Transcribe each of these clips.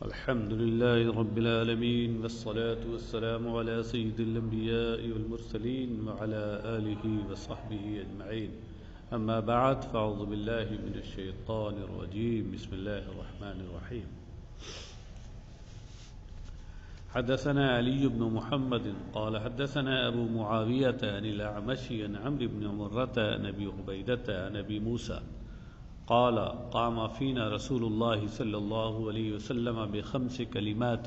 الحمد لله رب العالمين والصلاة والسلام على سيد الأنبياء والمرسلين وعلى آله وصحبه أجمعين أما بعد فأعوذ بالله من الشيطان الرجيم بسم الله الرحمن الرحيم حدثنا علي بن محمد قال حدثنا أبو معاوية عن الأعمش عن عمرو بن مرة عن أبي عبيدة عن أبي موسى قال قام فينا رسول الله صلى الله عليه وسلم بخمس كلمات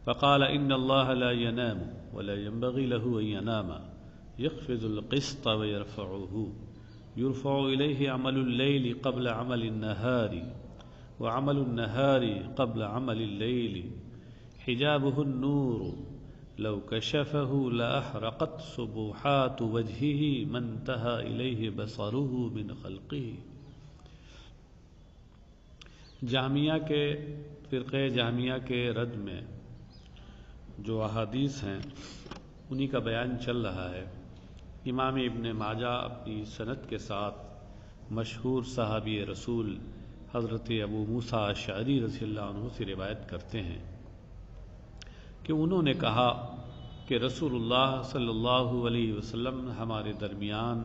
فقال إن الله لا ينام ولا ينبغي له أن ينام يخفض القسط ويرفعه يرفع إليه عمل الليل قبل عمل النهار وعمل النهار قبل عمل الليل حجابه النور لو كشفه لأحرقت سبحات وجهه ما انتهى إليه بصره من خلقه۔ جہمیہ کے فرقہ جہمیہ کے رد میں جو احادیث ہیں انہی کا بیان چل رہا ہے۔ امام ابن ماجہ اپنی سند کے ساتھ مشہور صحابی رسول حضرت ابو موسیٰ اشعری رضی اللہ عنہ سے روایت کرتے ہیں کہ انہوں نے کہا کہ رسول اللہ صلی اللہ علیہ وسلم ہمارے درمیان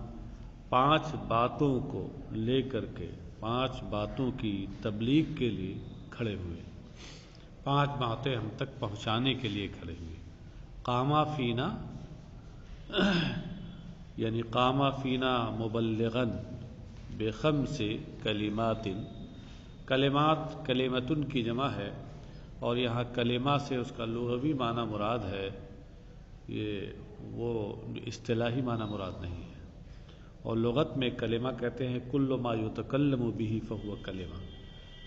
5 باتوں کو لے کر کے 5 باتوں کی تبلیغ کے لیے کھڑے ہوئے، 5 باتیں ہم تک پہنچانے کے لیے کھڑے ہوئے۔ قامہ فینا یعنی قامہ فینا مبلغاً بخمس کلمات، کلمات کلمتن کی جمع ہے اور یہاں کلمہ سے اس کا لغوی معنی مراد ہے، وہ اصطلاحی معنی مراد نہیں ہے۔ اور لغت میں کلمہ کہتے ہیں کل ما یتکلم به فهو کلمہ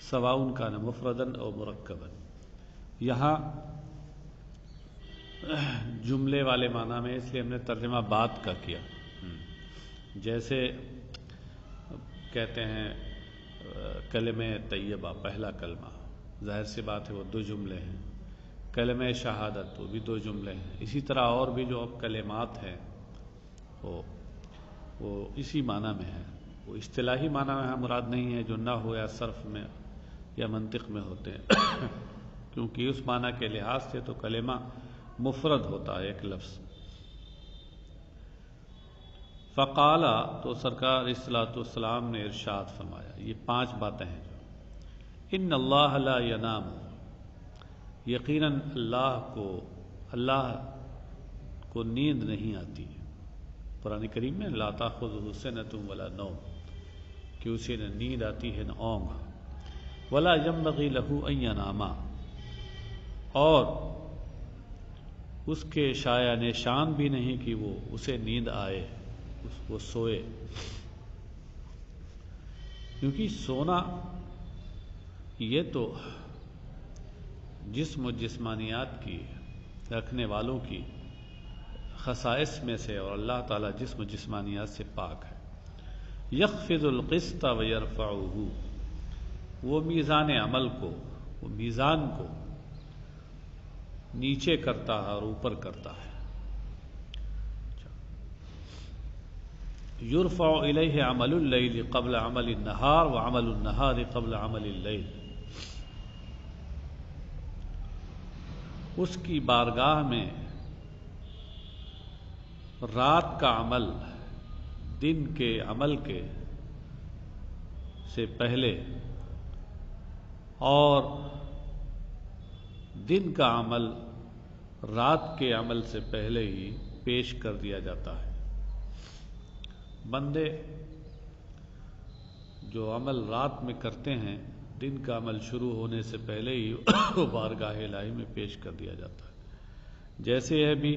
سواء کان مفردا او مرکبا۔ یہاں جملے والے معنی میں اس لیے ہم نے ترجمہ بات کا کیا، جیسے کہتے ہیں کلمہ طیبہ پہلا کلمہ، ظاہر سی بات ہے وہ 2 جملے ہیں۔ کلمہ شہادت وہ بھی 2 جملے ہیں۔ اسی طرح اور بھی جو کلمات ہیں وہ اسی معنی میں ہے، وہ اصطلاحی معنی میں مراد نہیں ہے جو نحو یا صرف میں یا منطق میں ہوتے ہیں، کیونکہ اس معنی کے لحاظ سے تو کلمہ مفرد ہوتا ہے، ایک لفظ۔ فقالا تو سرکار صلوات والسلام نے ارشاد فرمایا، یہ 5 باتیں ہیں جو ان اللہ لا ینام، یقیناً اللہ کو نیند نہیں آتی۔ قرآن کریم میں لا تأخذہ سنۃ ولا نوم، کہ اسے نہ نیند آتی ہے نہ اونگ۔ ولا ينبغي له ان ينام، اور اس کے شایع نشان بھی نہیں کہ وہ اسے نیند آئے، وہ سوئے، کیونکہ سونا یہ تو جسم و جسمانیات کی رکھنے والوں کی خصائص میں سے، اور اللہ تعالیٰ جسم و جسمانیات سے پاک ہے۔ یخفض القسط ویرفعہ، وہ میزان عمل کو، وہ میزان کو نیچے کرتا ہے اور اوپر کرتا ہے۔ یرفع الیہ عمل اللیل قبل عمل النہار وعمل النہار قبل عمل اللیل، اس کی بارگاہ میں رات کا عمل دن کے عمل کے سے پہلے اور دن کا عمل رات کے عمل سے پہلے ہی پیش کر دیا جاتا ہے۔ بندے جو عمل رات میں کرتے ہیں دن کا عمل شروع ہونے سے پہلے ہی وہ بارگاہ الہی میں پیش کر دیا جاتا ہے۔ جیسے ہے بھی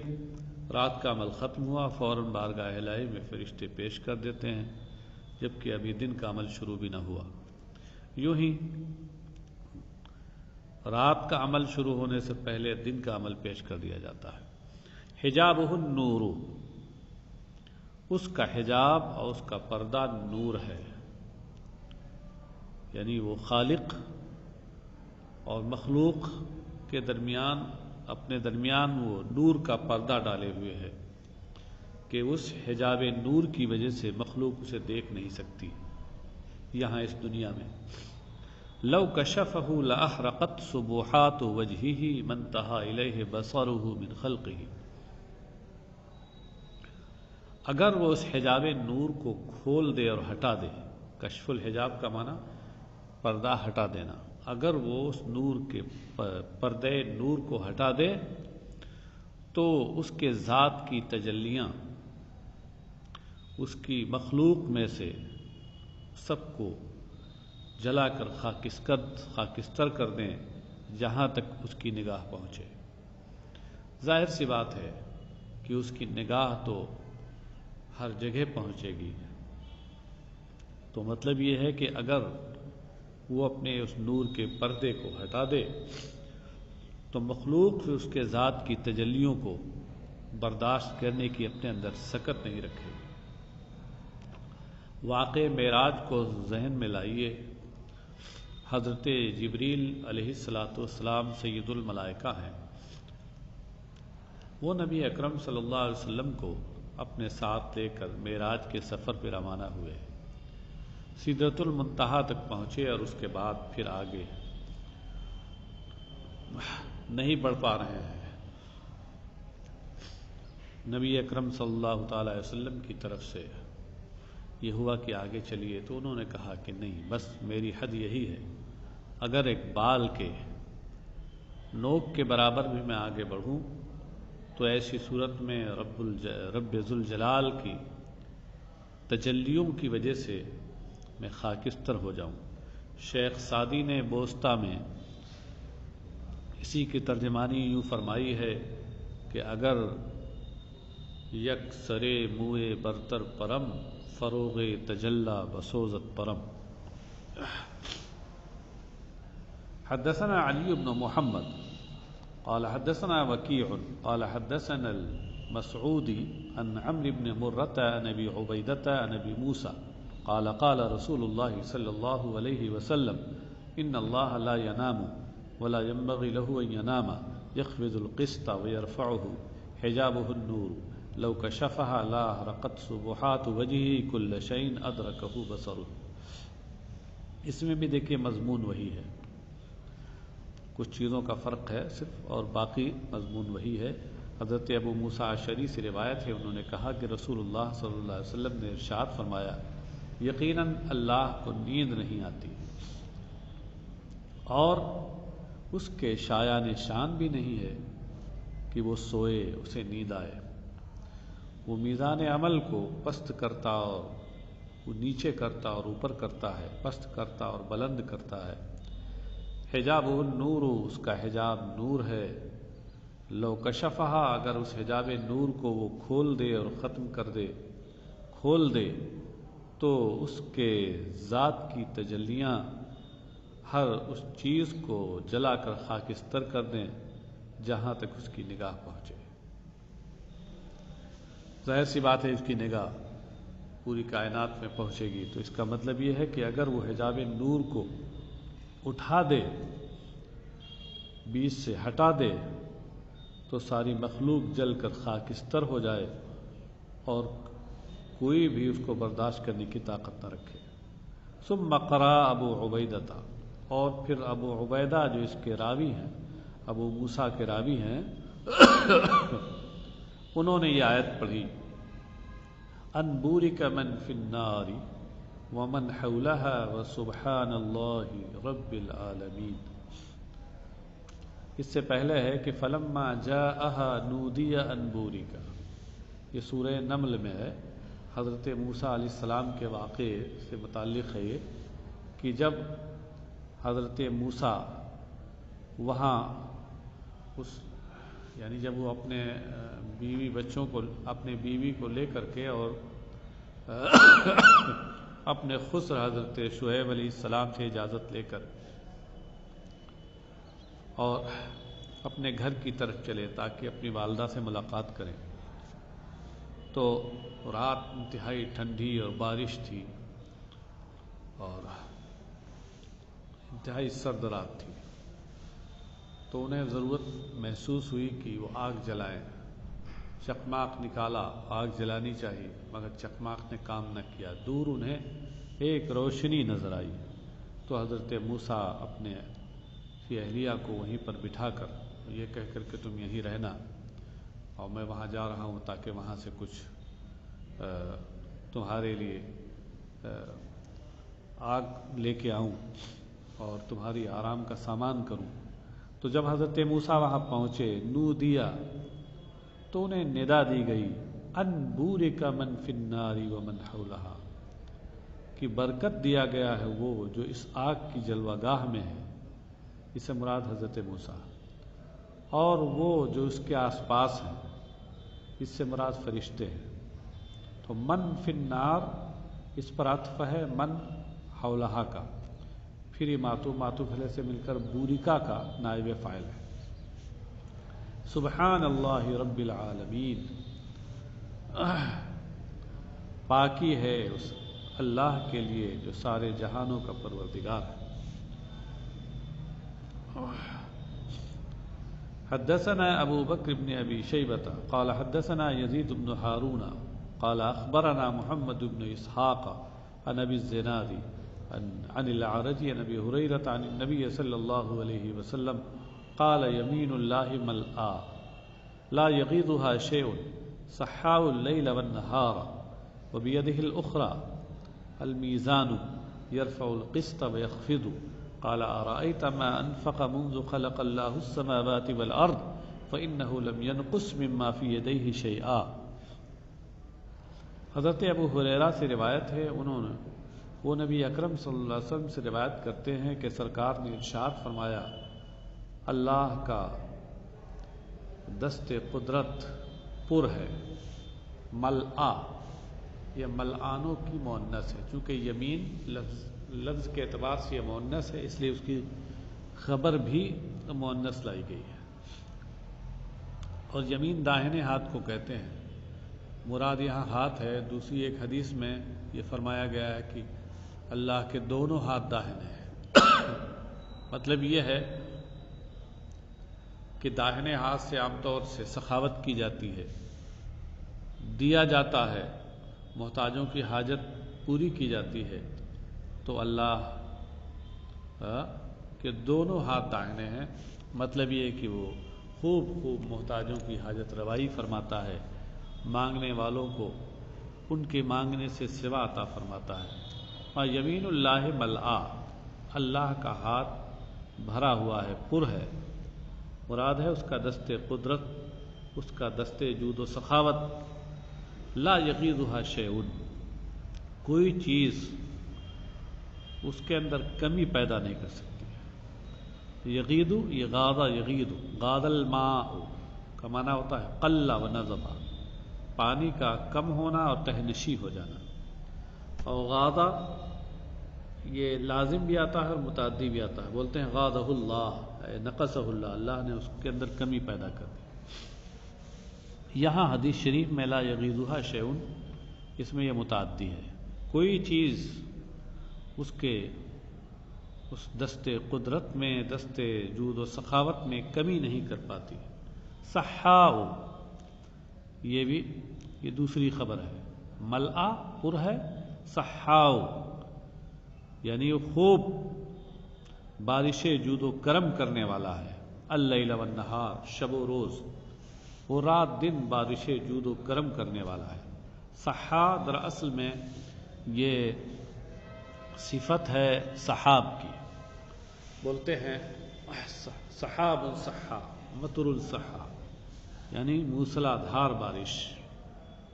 رات کا عمل ختم ہوا فوراً بارگاہ الہی میں فرشتے پیش کر دیتے ہیں، جبکہ ابھی دن کا عمل شروع بھی نہ ہوا۔ یوں ہی رات کا عمل شروع ہونے سے پہلے دن کا عمل پیش کر دیا جاتا ہے۔ حجابہ النور، اس کا حجاب اور اس کا پردہ نور ہے، یعنی وہ خالق اور مخلوق کے درمیان اپنے درمیان وہ نور کا پردہ ڈالے ہوئے ہے کہ اس حجاب نور کی وجہ سے مخلوق اسے دیکھ نہیں سکتی یہاں اس دنیا میں۔ لو کشفہ لأحرقت سبحات وجہہ من انتہا الیہ بصرہ من خلقہ، اگر وہ اس حجاب نور کو کھول دے اور ہٹا دے، کشف الحجاب کا معنی پردہ ہٹا دینا، اگر وہ اس نور کے پردے نور کو ہٹا دے تو اس کے ذات کی تجلیاں اس کی مخلوق میں سے سب کو جلا کر خاکستر کر دیں جہاں تک اس کی نگاہ پہنچے۔ ظاہر سی بات ہے کہ اس کی نگاہ تو ہر جگہ پہنچے گی، تو مطلب یہ ہے کہ اگر وہ اپنے اس نور کے پردے کو ہٹا دے تو مخلوق اس کے ذات کی تجلیوں کو برداشت کرنے کی اپنے اندر سکت نہیں رکھے گی۔ واقع معراج کو ذہن میں لائیے، حضرت جبریل علیہ السلام سید الملائکہ ہیں، وہ نبی اکرم صلی اللہ علیہ وسلم کو اپنے ساتھ لے کر معراج کے سفر پہ روانہ ہوئے، سدرۃ المنتہا تک پہنچے اور اس کے بعد پھر آگے نہیں بڑھ پا رہے ہیں۔ نبی اکرم صلی اللہ تعالی علیہ وسلم کی طرف سے یہ ہوا کہ آگے چلیے، تو انہوں نے کہا کہ نہیں، بس میری حد یہی ہے، اگر ایک بال کے نوک کے برابر بھی میں آگے بڑھوں تو ایسی صورت میں رب ذوالجلال کی تجلیوں کی وجہ سے میں خاکستر ہو جاؤں۔ شیخ سعدی نے بوسطہ میں اسی کی ترجمانی یوں فرمائی ہے کہ اگر یک سرے موئے برتر پرم، فروغ تجلا بسوزت پرم۔ حدثنا علی بن محمد قال حدثنا وکیع قال حدثنا المسعودی عن عمرو بن مرة عن ابی عبیدة عن ابی موسیٰ قال قال رسول اللہ صلی اللہ علیہ وسلم ان اللہ لا ينام ولا ينبغي له ان ينام يخفض القسط ويرفعه حجابه النور لو كشفها لا احرقت سبحات وجهه كل شيء ادركه بصره۔ اس میں بھی دیکھیے مضمون وہی ہے، کچھ چیزوں کا فرق ہے صرف، اور باقی مضمون وہی ہے۔ حضرت ابو موسیٰ اشعری سے روایت ہے، انہوں نے کہا کہ رسول اللہ صلی اللہ علیہ وسلم نے ارشاد فرمایا، یقیناً اللہ کو نیند نہیں آتی اور اس کے شایان شان بھی نہیں ہے کہ وہ سوئے اسے نیند آئے۔ وہ میزان عمل کو پست کرتا اور وہ نیچے کرتا اور اوپر کرتا ہے، پست کرتا اور بلند کرتا ہے۔ حجابہ النور، اس کا حجاب نور ہے۔ لو کشفہا، اگر اس حجاب نور کو وہ کھول دے اور ختم کر دے، کھول دے، تو اس کے ذات کی تجلیاں ہر اس چیز کو جلا کر خاکستر کر دیں جہاں تک اس کی نگاہ پہنچے۔ ظاہر سی بات ہے اس کی نگاہ پوری کائنات میں پہنچے گی، تو اس کا مطلب یہ ہے کہ اگر وہ حجاب نور کو اٹھا دے، بیچ سے ہٹا دے، تو ساری مخلوق جل کر خاکستر ہو جائے اور کوئی بھی اس کو برداشت کرنے کی طاقت نہ رکھے۔ ثم قرأ ابو عبیدہ، اور پھر ابو عبیدہ جو اس کے راوی ہیں، ابو موسیٰ کے راوی ہیں، انہوں نے یہ آیت پڑھی، ان بورک من فی النار ومن حولها وسبحان اللہ رب العالمین۔ اس سے پہلے ہے کہ فلما جاءها نودی ان بورک، یہ سورہ نمل میں ہے، حضرت موسیٰ علیہ السلام کے واقعے سے متعلق ہے یہ، کہ جب حضرت موسیٰ وہاں یعنی جب وہ اپنے بیوی کو لے کر کے اور اپنے خسر حضرت شعیب علیہ السلام سے اجازت لے کر اور اپنے گھر کی طرف چلے تاکہ اپنی والدہ سے ملاقات کریں، تو رات انتہائی ٹھنڈی اور بارش تھی اور انتہائی سرد رات تھی، تو انہیں ضرورت محسوس ہوئی کہ وہ آگ جلائیں۔ چکماق نکالا، آگ جلانی چاہیے، مگر چکماق نے کام نہ کیا۔ دور انہیں ایک روشنی نظر آئی، تو حضرت موسیٰ اپنے اہلیہ کو وہیں پر بٹھا کر یہ کہہ کر کہ تم یہیں رہنا اور میں وہاں جا رہا ہوں تاکہ وہاں سے کچھ تمہارے لیے آگ لے کے آؤں اور تمہاری آرام کا سامان کروں. تو جب حضرت موسیٰ وہاں پہنچے نودیا تو انہیں ندا دی گئی ان بورک من فی النار ومن حولہا کہ برکت دیا گیا ہے وہ جو اس آگ کی جلوہ گاہ میں ہے، اس سے مراد حضرت موسیٰ، اور وہ جو اس کے آس پاس ہیں، اس سے مراد فرشتے ہیں. تو من فی النار اس پر عطف ہے من حولہا کا، پھر یہ معطوف علیہ سے مل کر بورکا کا نائب فاعل ہے. سبحان اللہ رب العالمین، پاکی ہے اس اللہ کے لیے جو سارے جہانوں کا پروردگار ہے. حدثنا ابو بکر بن ابی شیبۃ قال حدثنا یزید بن ہارون قال اخبرنا محمد بن اسحاق عن ابی الزناد عن الاعرج عن ابی ہریرہ عن النبی صلی اللہ علیہ وسلم قال يمين الله ملآ لا يغيضها شيء سحاء الليل والنهار وبيده الأخرى الميزان يرفع القسط ويخفض قال أرأيت ما أنفق منذ خلق الله السماوات والأرض فإنه لم ينقص مما في يديه شيئا. حضرت ابو ہریرہ سے روایت ہے، وہ نبی اکرم صلی اللہ علیہ وسلم سے روایت کرتے ہیں کہ سرکار نے ارشاد فرمایا اللہ کا دست قدرت پر ہے، ملآ، یہ ملآنوں کی مؤنث ہے، چونکہ یمین لفظ کے اعتبار سے یہ مؤنث ہے اس لیے اس کی خبر بھی مؤنث لائی گئی ہے. اور یمین داہنے ہاتھ کو کہتے ہیں، مراد یہاں ہاتھ ہے. دوسری ایک حدیث میں یہ فرمایا گیا ہے کہ اللہ کے دونوں ہاتھ داہنے ہیں. مطلب یہ ہے کہ داہنے ہاتھ سے عام طور سے سخاوت کی جاتی ہے، دیا جاتا ہے، محتاجوں کی حاجت پوری کی جاتی ہے. تو اللہ کے دونوں ہاتھ داہنے ہیں، مطلب یہ ہے کہ وہ خوب محتاجوں کی حاجت روائی فرماتا ہے، مانگنے والوں کو ان کے مانگنے سے سوا عطا فرماتا ہے. اور یمین اللہ ملآ، اللہ کا ہاتھ بھرا ہوا ہے، پر ہے، مراد ہے اس کا دست قدرت، اس کا دست جود و سخاوت. لا یغیضها شیء، کوئی چیز اس کے اندر کمی پیدا نہیں کر سکتی. یغیض، یہ غاض یغیض، غاض الماء کا معنی ہوتا ہے قل و نضب، پانی کا کم ہونا اور تہنشی ہو جانا. اور غاض یہ لازم بھی آتا ہے اور متعدی بھی آتا ہے. بولتے ہیں غاضہ اللہ، نقصہ اللہ، اللہ نے اس کے اندر کمی پیدا کر دی. یہاں حدیث شریف میں لا یغیضها شیء، اس میں یہ متعدی ہے، کوئی چیز اس دست قدرت میں، دست جود و سخاوت میں کمی نہیں کر پاتی. سحاء، یہ دوسری خبر ہے، ملآ پر ہے، سحاء یعنی وہ خوب بارش جود و کرم کرنے والا ہے. اللیل والنہار، شب و روز، وہ رات دن بارش جود و کرم کرنے والا ہے. سحاء دراصل میں یہ صفت ہے سحاب کی، بولتے ہیں سحاب الصحا، مطر الصحا، یعنی موسلا دھار بارش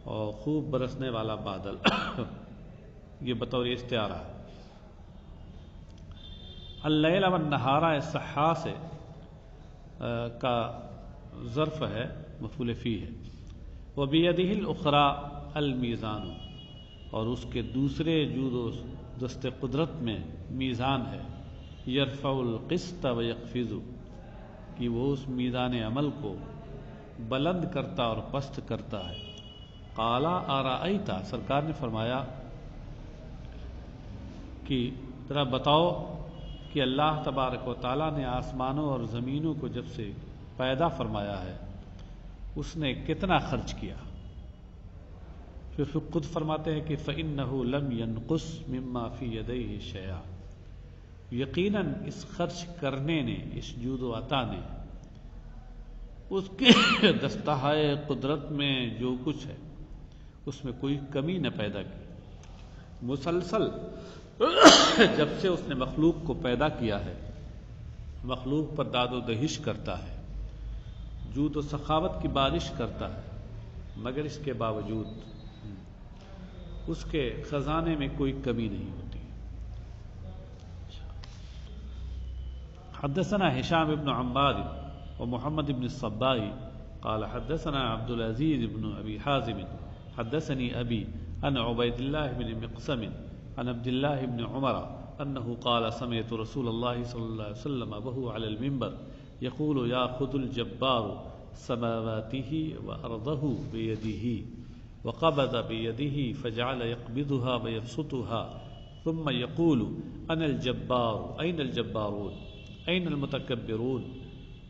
اور خوب برسنے والا بادل. یہ بطور استعارہ ہے. اللیل والنہار صحا سے کا ظرف ہے، مفعول فی ہے. وبیدہ الاخری المیزان، اور اس کے دوسرے جود و دست قدرت میں میزان ہے. یرفع القسط ویخفض، کہ وہ اس میزان عمل کو بلند کرتا اور پست کرتا ہے. قال ارأیت، سرکار نے فرمایا کہ ذرا بتاؤ کہ اللہ تبارک و تعالیٰ نے آسمانوں اور زمینوں کو جب سے پیدا فرمایا ہے اس نے کتنا خرچ کیا. پھر خود فرماتے ہیں کہ فإنه لم ينقص مما في يديه شيئا، یقیناً اس خرچ کرنے نے، اس جود و عطا نے، اس کے دستہائے قدرت میں جو کچھ ہے اس میں کوئی کمی نہ پیدا کی۔ مسلسل جب سے اس نے مخلوق کو پیدا کیا ہے، مخلوق پر داد و دہش کرتا ہے، جود و سخاوت کی بارش کرتا ہے، مگر اس کے باوجود اس کے خزانے میں کوئی کمی نہیں ہوتی۔ حدثنا هشام بن عمار ومحمد بن الصباح قال حدثنا عبد العزيز بن أبي حازم حدثني أبي عن عبيد الله بن مقسم عن عبد الله بن عمر أنه قال سمعت رسول الله صلى الله عليه وسلم وهو على المنبر يقول يأخذ الجبار سماواته وأرضه بيده وقبض بيده فجعل يقبضها ويبسطها ثم يقول أنا الجبار أين الجبارون أين المتكبرون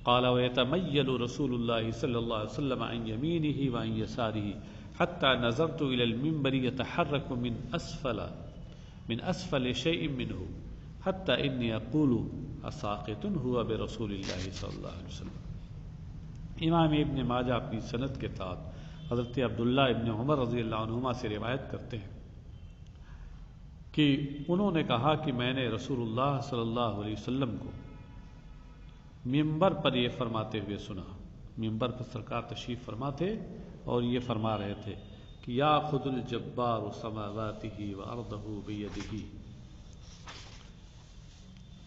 قال ويتميل رسول الله صلى الله عليه وسلم عن يمينه وعن يساره حتى نظرت إلى المنبر يتحرك من أسفل شيء منه حتى إني أقول أساقط هو برسول الله صلى الله عليه وسلم۔ امام ابن ماجہ اپنی سند کے ساتھ حضرت عبداللہ ابن عمر رضی اللہ عنہما سے روایت کرتے ہیں کہ انہوں نے کہا کہ میں نے رسول اللہ صلی اللہ علیہ وسلم کو منبر پر یہ فرماتے ہوئے سنا۔ منبر پر سرکار تشریف فرما تھے اور یہ فرما رہے تھے کہ یاخذ الجبار سماواته وارضه بيده،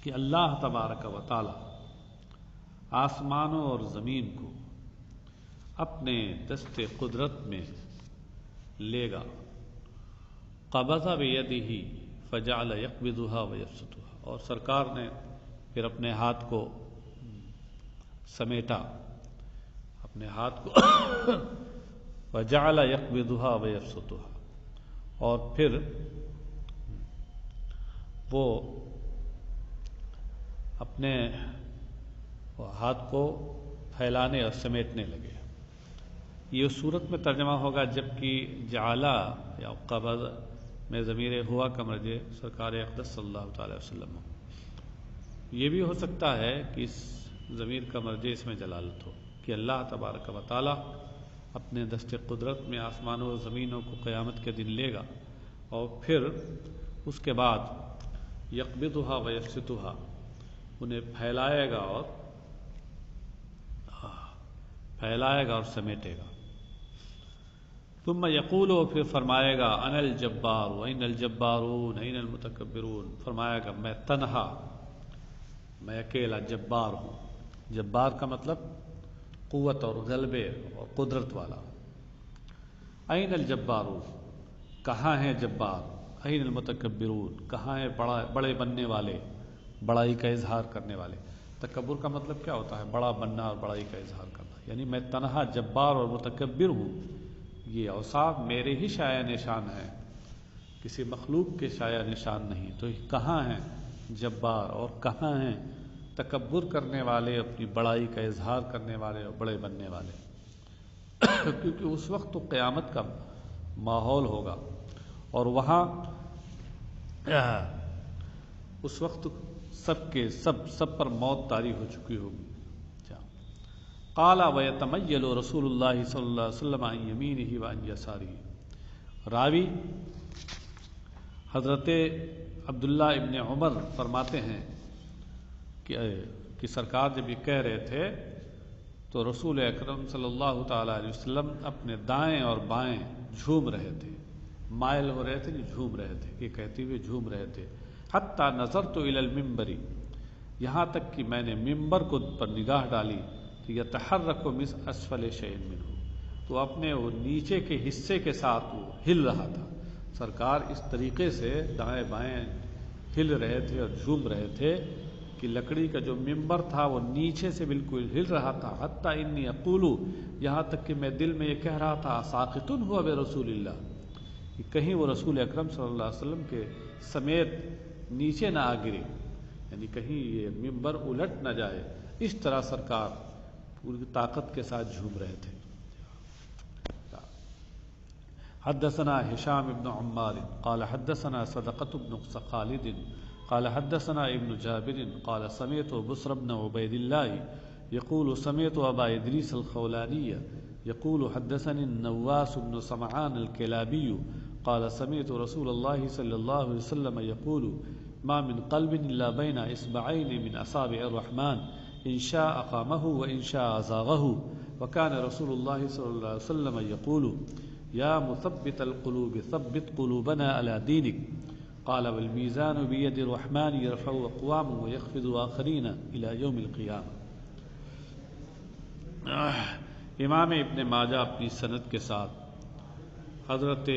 کہ اللہ تبارک و تعالی آسمانوں اور زمین کو اپنے دست قدرت میں لے گا۔ قبض بیدہ فجعل یقبضها ویبسطها، اور سرکار نے پھر اپنے ہاتھ کو سمیٹا، اپنے ہاتھ کو وجعل یقبضها ویبسطها، اور پھر وہ اپنے ہاتھ کو پھیلانے اور سمیٹنے لگے۔ یہ اس صورت میں ترجمہ ہوگا جبکہ جعلا یا قبض میں ضمیر ہوا کا مرجع سرکار اقدس صلی اللہ تعالی وسلم ہو۔ یہ بھی ہو سکتا ہے کہ اس ضمیر کا مرجع اس میں جلالت ہو کہ اللہ تبارک و تعالی اپنے دست قدرت میں آسمانوں و زمینوں کو قیامت کے دن لے گا، اور پھر اس کے بعد یقبضها ویبسطها، انہیں پھیلائے گا اور سمیٹے گا۔ ثم یقول، پھر فرمائے گا انا الجبار وین الجبارون این المتکبرون، فرمائے گا میں تنہا، میں اکیلا جبار ہوں۔ جبار کا مطلب قوت اور غلبے اور قدرت والا۔ این الجبارون، کہاں ہیں جبار؟ این المتکبرون، کہاں ہیں بڑے بننے والے، بڑائی کا اظہار کرنے والے۔ تکبر کا مطلب کیا ہوتا ہے؟ بڑا بننا اور بڑائی کا اظہار کرنا۔ یعنی میں تنہا جبار اور متکبر ہوں، یہ اوصاف میرے ہی شایع نشان ہیں، کسی مخلوق کے شایع نشان نہیں۔ تو کہاں ہیں جبار اور کہاں ہیں تکبر کرنے والے، اپنی بڑائی کا اظہار کرنے والے اور بڑے بننے والے؟ کیونکہ اس وقت تو قیامت کا ماحول ہوگا، اور وہاں اس وقت سب پر موت طاری ہو چکی ہوگی۔ قال ويتميل رسول الله صلی اللہ علیہ وسلم عن يمينه وعن يساره۔ راوی حضرت عبداللہ ابن عمر فرماتے ہیں کہ سرکار جب یہ کہہ رہے تھے تو رسول اکرم صلی اللہ تعالی علیہ وسلم اپنے دائیں اور بائیں جھوم رہے تھے، مائل ہو رہے تھے، جھوم رہے تھے، یہ کہتے ہوئے جھوم رہے تھے۔ حتی نظرت الی المنبر، یہاں تک کہ میں نے ممبر کو پر نگاہ ڈالی، یتحرک من اسفل شیء منہ، تو اپنے وہ نیچے کے حصے کے ساتھ وہ ہل رہا تھا۔ سرکار اس طریقے سے دائیں بائیں ہل رہے تھے اور جھوم رہے تھے کہ لکڑی کا جو ممبر تھا وہ نیچے سے بالکل ہل رہا تھا۔ حتی انی اقول، یہاں تک کہ میں دل میں یہ کہہ رہا تھا ساقط ہوا برسول اللہ، کہ کہیں وہ رسول اکرم صلی اللہ علیہ وسلم کے سمیت نیچے نہ آ گرے، یعنی کہیں یہ ممبر الٹ نہ جائے۔ اس طرح سرکار پوری طاقت کے ساتھ جھوم رہے تھے۔ حدثنا هشام بن عمار قال حدثنا صدقة بن خالد قال حدثنا ابن جابر قال سمعت بصر بن عبيد الله يقول سمعت أبا إدريس الخولاني يقول حدثني النواس بن سمعان الكلابي قال سمعت رسول الله صلى الله عليه وسلم يقول ما من قلب إلا بين إصبعين من أصابع الرحمن إن شاء أقامه وإن شاء أزاغه وكان رسول الله صلى الله عليه وسلم يقول يا مثبت القلوب ثبت قلوبنا على دينك قال والميزان بيد الرحمن يرفع أقوام ويخفض آخرين إلى يوم القيامة. امام ابن ماجہ اپنی سند کے ساتھ حضرت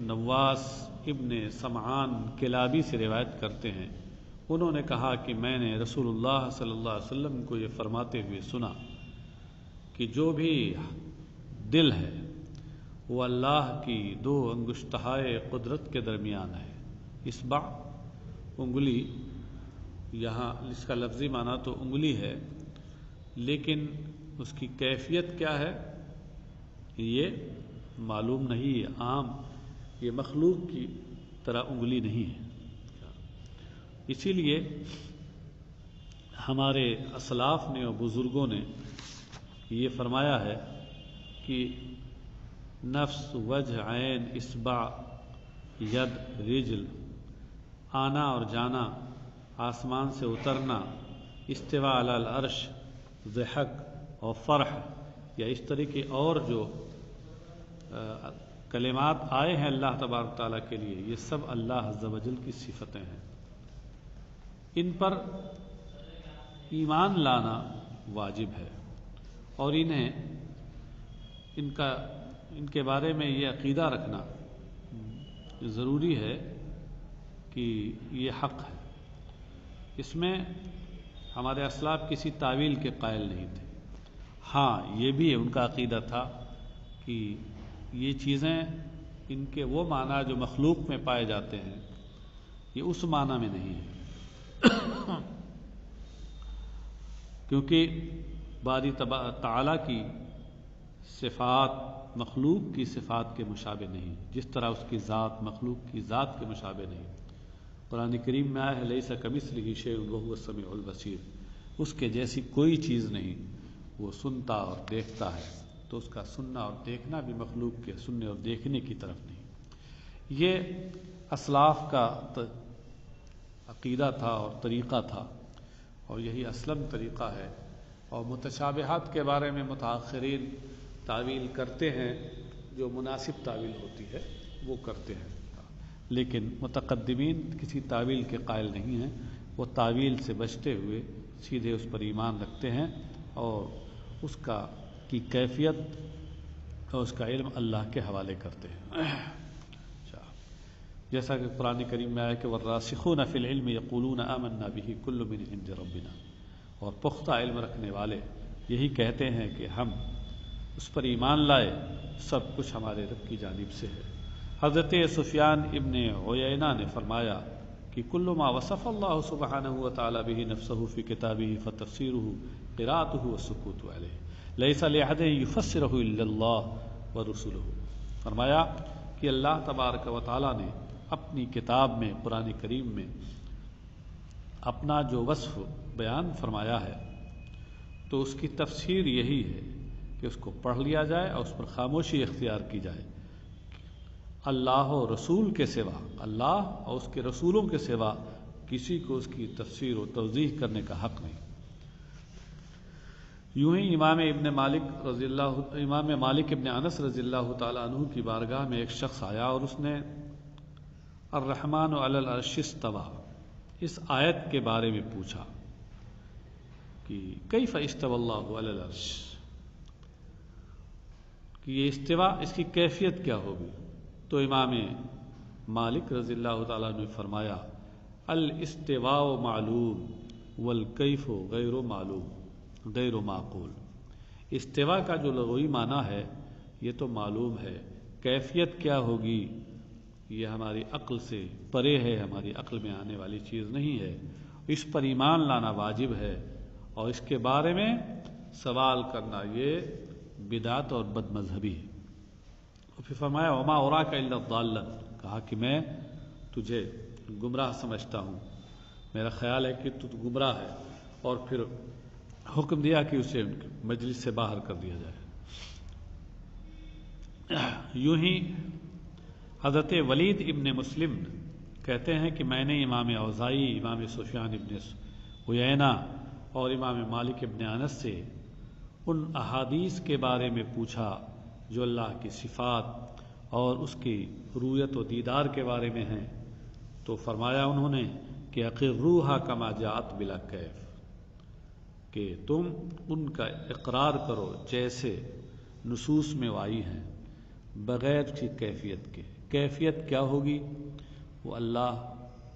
نواس ابن سمعان کلابی سے روایت کرتے ہیں، انہوں نے کہا کہ میں نے رسول اللہ صلی اللہ علیہ وسلم کو یہ فرماتے ہوئے سنا کہ جو بھی دل ہے وہ اللہ کی دو انگشتہائے قدرت کے درمیان ہے. اصبع انگلی، یہاں اس کا لفظی معنی تو انگلی ہے، لیکن اس کی کیفیت کیا ہے یہ معلوم نہیں ہے. عام یہ مخلوق کی طرح انگلی نہیں ہے. اسی لیے ہمارے اسلاف نے اور بزرگوں نے یہ فرمایا ہے کہ نفس، وجہ، عین، اصبع، ید، رجل، آنا اور جانا، آسمان سے اترنا، استوا علی العرش، ضحک اور فرح، یا اس طرح کے اور جو کلمات آئے ہیں اللہ تبارک تعالیٰ کے لیے، یہ سب اللہ عز و جل کی صفتیں ہیں. ان پر ایمان لانا واجب ہے اور ان کے بارے میں یہ عقیدہ رکھنا ضروری ہے کہ یہ حق ہے. اس میں ہمارے اسلاف کسی تعویل کے قائل نہیں تھے. ہاں یہ بھی ان کا عقیدہ تھا کہ یہ چیزیں ان کے وہ معنی جو مخلوق میں پائے جاتے ہیں یہ اس معنی میں نہیں ہے، کیونکہ باری تعالیٰ کی صفات مخلوق کی صفات کے مشابہ نہیں، جس طرح اس کی ذات مخلوق کی ذات کے مشابہ نہیں. قرآن کریم میں آیا ہے لیس کمثلہ شیء وہو السمیع البصیر، اس کے جیسی کوئی چیز نہیں، وہ سنتا اور دیکھتا ہے. تو اس کا سننا اور دیکھنا بھی مخلوق کے سننے اور دیکھنے کی طرف نہیں. یہ اسلاف کا عقیدہ تھا اور طریقہ تھا، اور یہی اسلم طریقہ ہے. اور متشابہات کے بارے میں متاخرین تعویل کرتے ہیں، جو مناسب تعویل ہوتی ہے وہ کرتے ہیں، لیکن متقدمین کسی تعویل کے قائل نہیں ہیں. وہ تعویل سے بچتے ہوئے سیدھے اس پر ایمان رکھتے ہیں اور اس کی کیفیت اور اس کا علم اللہ کے حوالے کرتے ہیں. جیسا کہ قرآن کریم میں آیا کہ والراسخون فی العلم یقولون آمنا به کل من عند ربنا، اور پختہ علم رکھنے والے یہی کہتے ہیں کہ ہم اس پر ایمان لائے، سب کچھ ہمارے رب کی جانب سے ہے. حضرت سفیان ابن عیینہ نے فرمایا کہ کل ما وصف اللہ سبحانہ وتعالی به نفسه فی کتابه فتفسیره قراءته والسکوت علیہ لیس لأحد یفسره الا اللہ ورسولہ. فرمایا کہ اللہ تبارک و تعالی نے اپنی کتاب میں، قرآن کریم میں اپنا جو وصف بیان فرمایا ہے تو اس کی تفسیر یہی ہے کہ اس کو پڑھ لیا جائے اور اس پر خاموشی اختیار کی جائے. اللہ و رسول کے سوا، اللہ اور اس کے رسولوں کے سوا کسی کو اس کی تفسیر و توضیح کرنے کا حق نہیں. یوں ہی امام مالک ابن انس رضی اللہ تعالی عنہ کی بارگاہ میں ایک شخص آیا اور اس نے الرحمن علی العرش استوى اس آیت کے بارے میں پوچھا کہ کیف استوى اللہ علی العرش، کہ یہ استوا اس کی کیفیت کیا ہوگی. تو امام مالک رضی اللہ تعالیٰ نے فرمایا الاستواء معلوم والکیف غیر معلوم غیر معقول. استوا کا جو لغوی معنی ہے یہ تو معلوم ہے، کیفیت کیا ہوگی یہ ہماری عقل سے پرے ہے، ہماری عقل میں آنے والی چیز نہیں ہے. اس پر ایمان لانا واجب ہے اور اس کے بارے میں سوال کرنا یہ بدعت اور بد مذہبی ہے. اور پھر فرمایا وما اراک الا ضالا، کہا کہ میں تجھے گمراہ سمجھتا ہوں میرا خیال ہے کہ تو گمراہ ہے، اور پھر حکم دیا کہ اسے مجلس سے باہر کر دیا جائے۔ یوں ہی حضرت ولید ابن مسلم کہتے ہیں کہ میں نے امام اوزاعی، امام سفیان ابن عیینہ اور امام مالک ابن انس سے ان احادیث کے بارے میں پوچھا جو اللہ کی صفات اور اس کی رویت و دیدار کے بارے میں ہیں، تو فرمایا انہوں نے کہ اقروھا کما جاءت بلا کیف، کہ تم ان کا اقرار کرو جیسے نصوص میں آئی ہیں، بغیر کسی کیفیت کے۔ کیفیت کیا ہوگی؟ وہ اللہ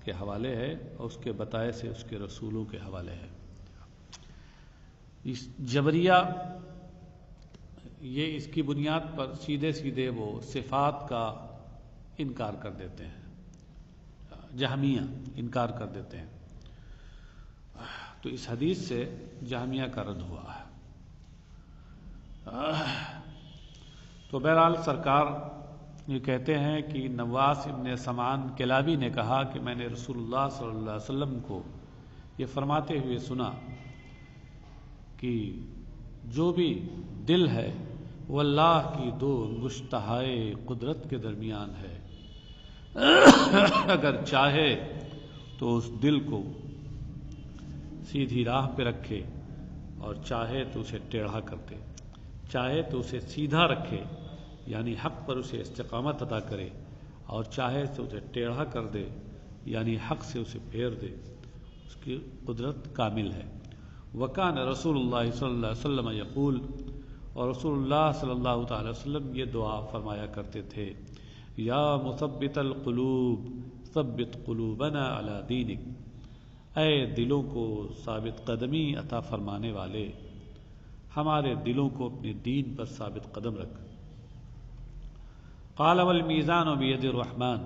کے حوالے ہے اور اس کے بتائے سے اس کے رسولوں کے حوالے ہے۔ اس جبریہ یہ اس کی بنیاد پر سیدھے سیدھے وہ صفات کا انکار کر دیتے ہیں، جہمیہ انکار کر دیتے ہیں، تو اس حدیث سے جہمیہ کا رد ہوا ہے۔ تو بہرحال سرکار یہ کہتے ہیں کہ نواس ابن سمان کلابی نے کہا کہ میں نے رسول اللہ صلی اللہ علیہ وسلم کو یہ فرماتے ہوئے سنا کہ جو بھی دل ہے وہ اللہ کی دو انگشتہائے قدرت کے درمیان ہے، اگر چاہے تو اس دل کو سیدھی راہ پہ رکھے اور چاہے تو اسے ٹیڑھا کر دے، چاہے تو اسے سیدھا رکھے یعنی حق پر اسے استقامت عطا کرے، اور چاہے تو اسے ٹیڑھا کر دے یعنی حق سے اسے پھیر دے، اس کی قدرت کامل ہے۔ وکان رسول اللہ صلی اللہ علیہ وسلم یقول، اور رسول اللہ صلی اللہ تعالی وسلم یہ دعا فرمایا کرتے تھے، یا مثبت القلوب ثبت قلوبنا علی دینک، اے دلوں کو ثابت قدمی عطا فرمانے والے، ہمارے دلوں کو اپنے دین پر ثابت قدم رکھ۔ قال والمیزان بید الرحمن،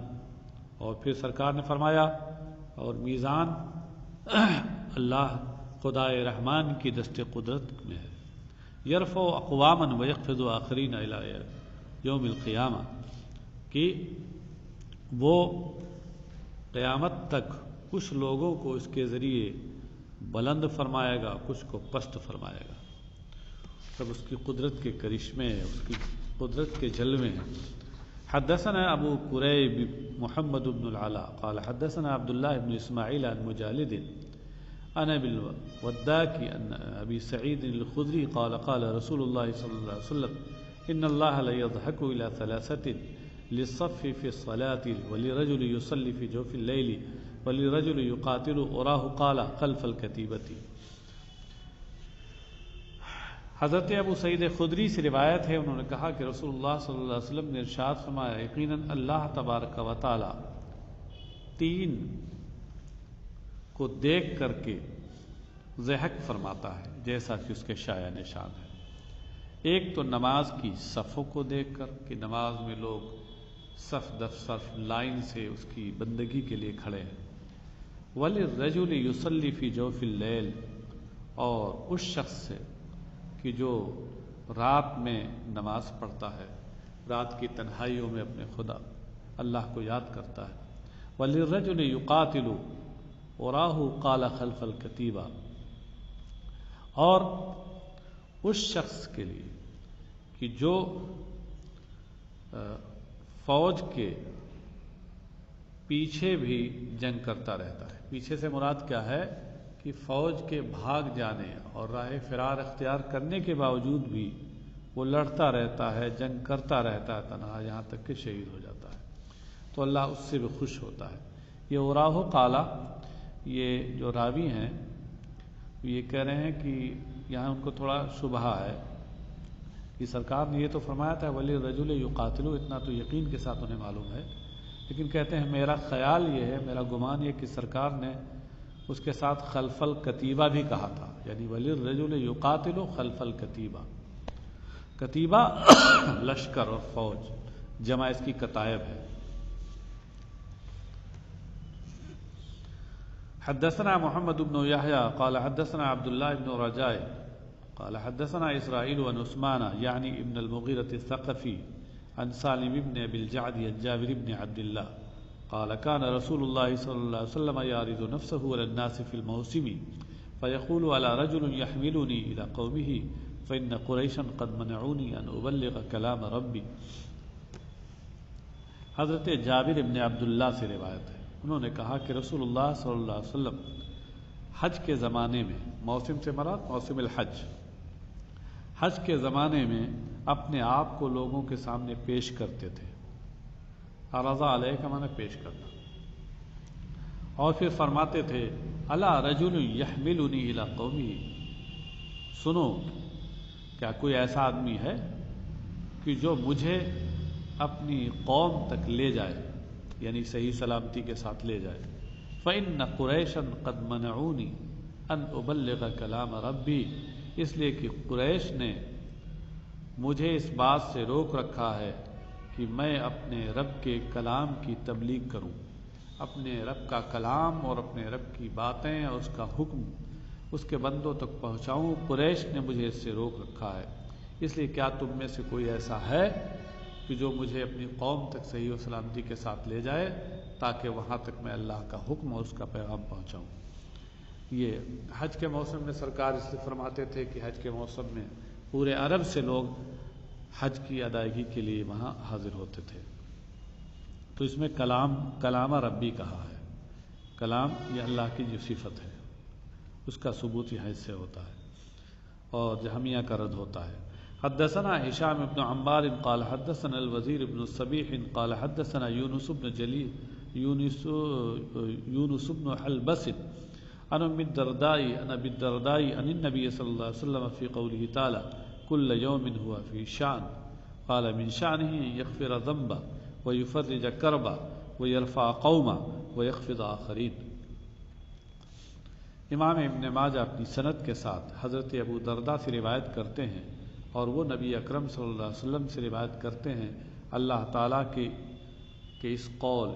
اور پھر سرکار نے فرمایا اور میزان اللہ خدائے رحمان کی دست قدرت میں ہے، یرفع اقواما ویخفض آخرین الی یوم القیامہ، کہ وہ قیامت تک کچھ لوگوں کو اس کے ذریعے بلند فرمائے گا، کچھ کو پست فرمائے گا، سب اس کی قدرت کے کرشمے ہیں، اس کی قدرت کے جلوے ہیں۔ حدثنا ابو قریب محمد بن العلاء قال حدثنا عبد الله بن اسماعیل عن مجالد عن ابي الوداك عن ابي سعيد الخدري قال قال رسول الله صلى الله عليه وسلم ان الله لا يضحك الى ثلاثه، للصف في الصلاه، ولرجل يصلي في جوف الليل، ولرجل يقاتل اراه قال خلف الكتيبه۔ حضرت ابو سعید خدری سے روایت ہے، انہوں نے کہا کہ رسول اللہ صلی اللہ علیہ وسلم نے ارشاد فرمایا، یقیناً اللہ تبارک و تعالی تین کو دیکھ کر کے ضحک فرماتا ہے جیسا کہ اس کے شایع نشان ہے۔ ایک تو نماز کی صفوں کو دیکھ کر کہ نماز میں لوگ صف در صف لائن سے اس کی بندگی کے لیے کھڑے ہیں، وَلِلرَّجُلِ يُصَلِّ فِي جَوْفِ اللَّيْلِ، اور اس شخص سے کہ جو رات میں نماز پڑھتا ہے، رات کی تنہائیوں میں اپنے خدا اللہ کو یاد کرتا ہے، وَلِلرَّجُلِ يُقَاتِلُ وَرَاهُ قَالَ خَلْفَ الْكَتِيبَةِ، اور اس شخص کے لیے کہ جو فوج کے پیچھے بھی جنگ کرتا رہتا ہے۔ پیچھے سے مراد کیا ہے کہ فوج کے بھاگ جانے اور راہ فرار اختیار کرنے کے باوجود بھی وہ لڑتا رہتا ہے، جنگ کرتا رہتا ہے تنہا، یہاں تک کہ شہید ہو جاتا ہے، تو اللہ اس سے بھی خوش ہوتا ہے۔ یہ اوراہ قالا، یہ جو راوی ہیں یہ کہہ رہے ہیں کہ یہاں ان کو تھوڑا شبہ ہے کہ سرکار نے یہ تو فرمایا تھا ولی رجل یقاتلو، اتنا تو یقین کے ساتھ انہیں معلوم ہے، لیکن کہتے ہیں میرا خیال یہ ہے، میرا گمان یہ کہ سرکار نے اس کے ساتھ خلف الکتیبہ بھی کہا تھا، یعنی ولی الرجل یقاتل خلف الکتیبہ، کتیبہ لشکر اور فوج، جمع اس کی کتائب ہے۔ حدثنا محمد بن يحيى قال حدثنا عبد الله بن رجاء قال حدثنا اسرائيل عن عثمان يعني ابن المغيرة الثقفي عن سالم بن ابي الجعد عن جابر بن عبد الله قال كان رسول الله صلى الله عليه وسلم يعرض نفسه على الناس في الموسم فيقول على رجل يحملني إلى قومه فإن قريشا قد منعوني أن أبلغ كلام ربي. حضرت جابر ابن عبداللہ سے روایت ہے، انہوں نے کہا کہ رسول اللہ صلی اللہ علیہ وسلم حج کے زمانے میں، موسم سے مراد موسم الحج، حج کے زمانے میں اپنے آپ کو لوگوں کے سامنے پیش کرتے تھے. عرض علیہ کا معنی پیش کرنا، اور پھر فرماتے تھے الا رجل یحملنی الی قومی، سنو کیا کوئی ایسا آدمی ہے کہ جو مجھے اپنی قوم تک لے جائے، یعنی صحیح سلامتی کے ساتھ لے جائے. فإن قریشا قد منعونی ان ابلغ کلام ربی، اس لیے کہ قریش نے مجھے اس بات سے روک رکھا ہے کہ میں اپنے رب کے کلام کی تبلیغ کروں، اپنے رب کا کلام اور اپنے رب کی باتیں اور اس کا حکم اس کے بندوں تک پہنچاؤں. قریش نے مجھے اس سے روک رکھا ہے، اس لیے کیا تم میں سے کوئی ایسا ہے کہ جو مجھے اپنی قوم تک صحیح و سلامتی کے ساتھ لے جائے تاکہ وہاں تک میں اللہ کا حکم اور اس کا پیغام پہنچاؤں. یہ حج کے موسم میں سرکار اس لیے فرماتے تھے کہ حج کے موسم میں پورے عرب سے لوگ حج کی ادائیگی کے لیے وہاں حاضر ہوتے تھے. تو اس میں کلام ربی کہا ہے. کلام یہ اللہ کی جو صفت ہے اس کا ثبوت یہاں سے ہوتا ہے اور جہمیہ کا رد ہوتا ہے. حدثنا هشام بن عمار قال حدثنا الوزير بن الصبيح قال حدثنا يونس بن حلبس عن ام الدرداء عن ابي الدرداء عن النبي صلى الله عليه وسلم في قوله تعالى كل يوم هو في شان قال من شانه يغفر ذنبا ويفرج كربا ويرفع قوما ويخفض آخرين. امام ابن ماجہ اپنی سند کے ساتھ حضرت ابو درداء سے روایت کرتے ہیں اور وہ نبی اکرم صلی اللہ علیہ وسلم سے روایت کرتے ہیں اللہ تعالیٰ کے اس قول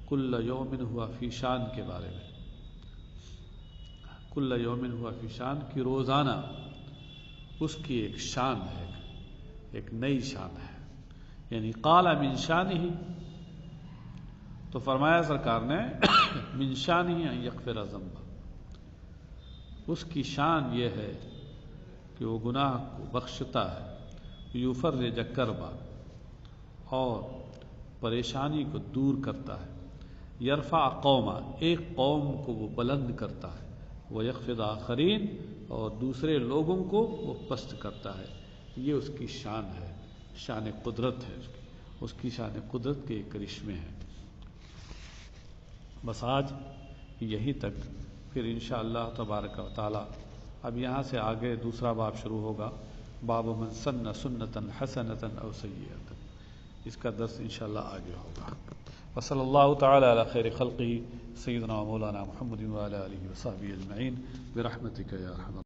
کل یوم ہوا فی شان کے بارے میں. کل یوم ہوا فی شان کی روزانہ اس کی ایک شان ہے، ایک نئی شان ہے. یعنی قال من شان ہی، تو فرمایا سرکار نے من شان ہی ان یغفر ذنبا، اس کی شان یہ ہے کہ وہ گناہ کو بخشتا ہے، یفرج کربا، اور پریشانی کو دور کرتا ہے، یرفع قوما، ایک قوم کو وہ بلند کرتا ہے، وہ یخفض آخرین، اور دوسرے لوگوں کو وہ پست کرتا ہے. یہ اس کی شان ہے، شان قدرت ہے، اس کی شان قدرت کے کرشمے ہیں. بس آج یہیں تک، پھر انشاءاللہ تبارک و تعالی اب یہاں سے آگے دوسرا باب شروع ہوگا، باب من سن سنتا حسنتا او سیئتا. اس کا درس انشاءاللہ آگے ہوگا. وصلی اللہ تعالی علی خیر خلقہ سیدنا مولانا محمد وعلی آلہ وصحبہ اجمعین برحمتک یا ارحم